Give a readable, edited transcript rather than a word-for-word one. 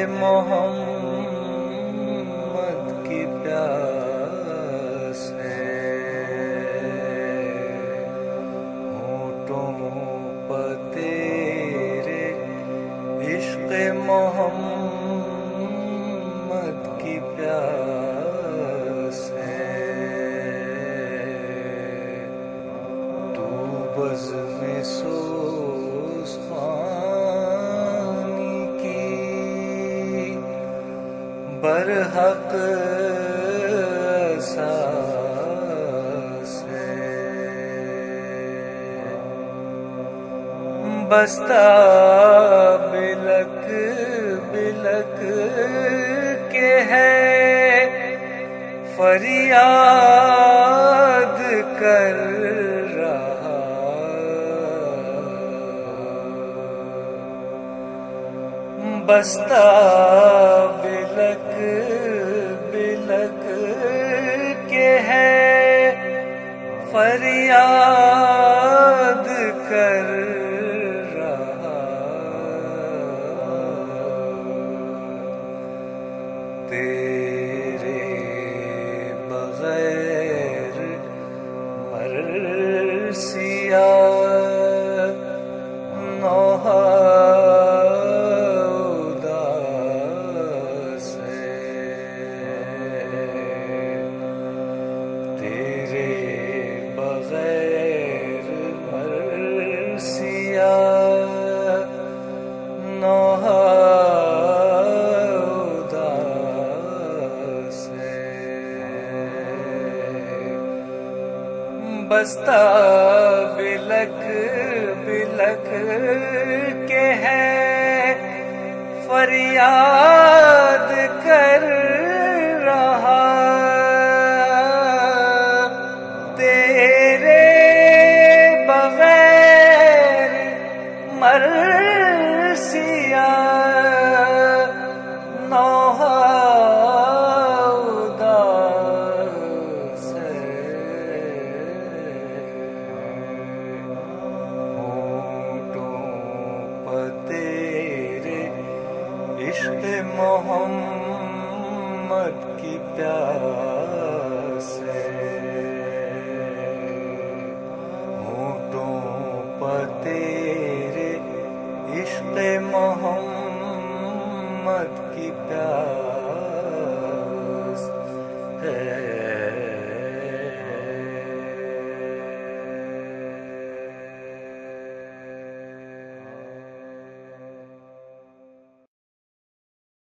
محمد کی پیاس ہے، ہونٹوں پر تیرے عشق محمد کی پیاس ہے، تو بزم سوز خوانی کی برحق اساس ہے، بستہ بلک بلک کے ہے فریاد کر رہا، بستہ بلک بلک کے ہے فریاد کر رہا، تیرے بغیر مرثیہ نوحہ اداس ہے، تیرے بغیر مرثیہ نوحہ بستہ بلک بلک کے ہے فریاد کر رہا، تیرے بغیر مرثیہ نوحہ عشق محمد کی پیاس ہے، ہونٹوں پر تیرے عشق محمد کی پیاس